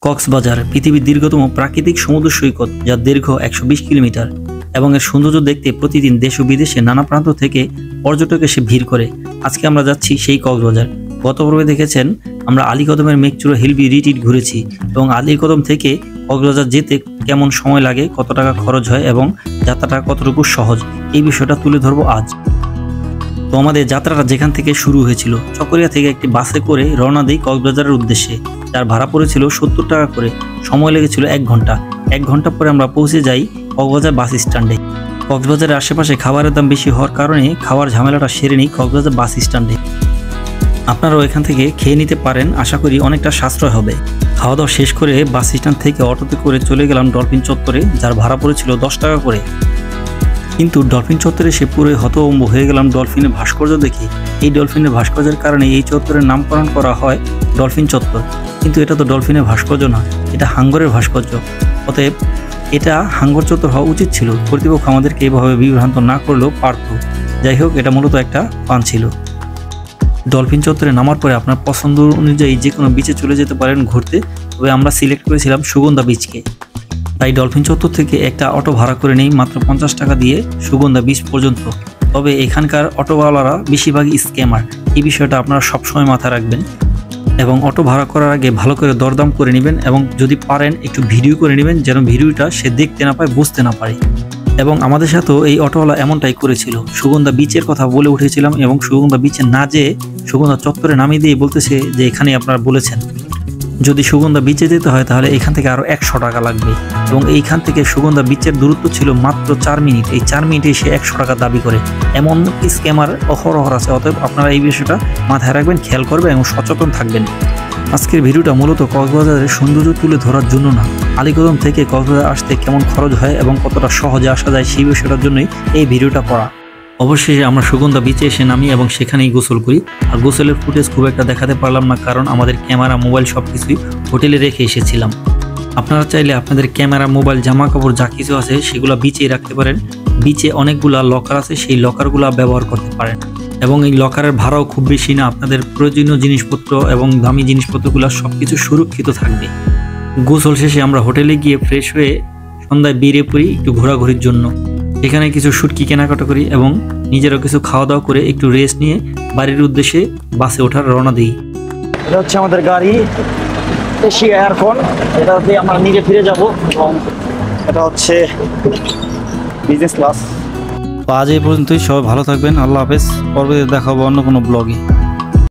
কক্সবাজার পৃথিবীর দীর্ঘতম প্রাকৃতিক সমুদ্র সৈকত, যা দীর্ঘ 120 কিলোমিটার এবং এর সৌন্দর্য দেখতে প্রতিদিন দেশ ও বিদেশে নানা প্রান্ত থেকে পর্যটক এসে ভিড় করে। আজকে আমরা যাচ্ছি সেই কক্সবাজার। গত পর্বে দেখেছেন আমরা আলীকদমের মেঘচূড়া হিলবি রিট্রিট ঘুরেছি এবং আলীকদম থেকে কক্সবাজার যেতে কেমন সময় লাগে, কত টাকা খরচ হয় এবং যাত্রাটা কতটুকু সহজ, এই বিষয়টা তুলে ধরবো আজ। তো আমাদের যাত্রাটা যেখান থেকে শুরু হয়েছিল, চকরিয়া থেকে একটি বাসে করে রওনা দিই কক্সবাজারের উদ্দেশ্যে, যার ভাড়া পড়েছিল 70 টাকা করে। সময় লেগেছিল 1 ঘন্টা। 1 ঘন্টা পরে আমরা পৌঁছে যাই কক্সবাজার বাস স্ট্যান্ডে। কক্সবাজারের আশেপাশে খাবারের দাম বেশি হওয়ার কারণে খাওয়ার ঝামেলাটা সেরে নিই কক্সবাজার বাস স্ট্যান্ডে। আপনারাও এখান থেকে খেয়ে নিতে পারেন, আশা করি অনেকটা সাশ্রয় হবে। খাওয়া দাওয়া শেষ করে বাস স্ট্যান্ড থেকে অটোতে করে চলে গেলাম ডলফিন চত্বরে, যার ভাড়া পড়েছিল 10 টাকা করে। কিন্তু ডলফিন চত্বরে সে পুরো হতভম্ব হয়ে গেলাম ডলফিনের ভাস্কর্য দেখে। এই ডলফিনের ভাস্কর্যের কারণে এই চত্বরের নামকরণ করা হয় ডলফিন চত্বর। কিন্তু এটা তো ডলফিনের ভাস্কর্য না, এটা হাঙ্গরের ভাস্কর্য। অতএব এটা হাঙ্গর চত্বর হওয়া উচিত ছিল। কর্তৃপক্ষ আমাদেরকে এভাবে বিভ্রান্ত না করলেও পারত। যাই হোক, এটা মূলত একটা ফান ছিল। ডলফিন চত্বরে নামার পরে আপনার পছন্দ অনুযায়ী যে কোনো বিচে চলে যেতে পারেন ঘুরতে, তবে আমরা সিলেক্ট করেছিলাম সুগন্ধা বিচকে। তাই ডলফিন চত্বর থেকে একটা অটো ভাড়া করে নেই মাত্র 50 টাকা দিয়ে সুগন্ধা বিচ পর্যন্ত। তবে এখানকার অটোওয়ালারা বেশিরভাগই স্ক্যামার, এই বিষয়টা আপনারা সবসময় মাথায় রাখবেন এবং অটো ভাড়া করার আগে ভালো করে দরদাম করে নেবেন এবং যদি পারেন একটু ভিডিও করে নেবেন, যেন ভিডিওটা সে দেখতে না পায়, বুঝতে না পারে। এবং আমাদের সাথেও এই অটোওয়ালা এমনটাই করেছিল। সুগন্ধা বিচের কথা বলে উঠেছিলাম এবং সুগন্ধা বিচে না যেয়ে সুগন্ধা চত্বরে নামিয়ে দিয়ে বলতেছে যে এখানে আপনারা বলেছেন। যদি সুগন্ধা বিচে যেতে হয় তাহলে এখান থেকে আরও 100 টাকা লাগবে এবং এইখান থেকে সুগন্ধা বিচের দূরত্ব ছিল মাত্র 4 মিনিট। এই 4 মিনিটে সে 100 টাকা দাবি করে। এমন স্ক্যামার অহরহ আছে। অতএব আপনারা এই বিষয়টা মাথায় রাখবেন, খেয়াল করবেন এবং সচেতন থাকবেন। আজকের ভিডিওটা মূলত কক্সবাজারের সৌন্দর্য তুলে ধরার জন্য না, আলীকদম থেকে কক্সবাজার আসতে কেমন খরচ হয় এবং কতটা সহজে আসা যায় সেই বিষয়টার জন্যই এই ভিডিওটা করা। অবশেষে আমরা সুগন্ধা বিচে এসে নামি এবং সেখানেই গোসল করি। আর গোসলের ফুটেজ খুব একটা দেখাতে পারলাম না, কারণ আমাদের ক্যামেরা, মোবাইল সব কিছুই হোটেলে রেখে এসেছিলাম। আপনারা চাইলে আপনাদের ক্যামেরা, মোবাইল, জামা কাপড় যা কিছু আছে সেগুলো বিচেই রাখতে পারেন। বিচে অনেকগুলা লকার আছে, সেই লকারগুলো ব্যবহার করতে পারেন এবং এই লকারের ভাড়াও খুব বেশি না। আপনাদের প্রয়োজনীয় জিনিসপত্র এবং দামি জিনিসপত্রগুলো সব কিছু সুরক্ষিত থাকবে। গোসল শেষে আমরা হোটেলে গিয়ে ফ্রেশ হয়ে সন্ধ্যায় বেরিয়ে পড়ি একটু ঘোরাঘুরির জন্য। এখানে কিছু শুটকি কেনাকাটা করি এবং নিজেরাও কিছু খাওয়া দাওয়া করে একটু রেস্ট নিয়ে বাড়ির উদ্দেশ্যে বাসে ওঠার রওনা দিই। এটা হচ্ছে আমাদের গাড়ি, এশিয়া এয়ারফোন। এটা দিয়ে আমরা নিজে ফিরে যাব এবং এটা হচ্ছে বিজনেস ক্লাস। তো আজ এই পর্যন্তই, সবাই ভালো থাকবেন। আল্লাহ হাফেজ। পরবর্তীতে দেখা হবে অন্য কোনো ব্লগে।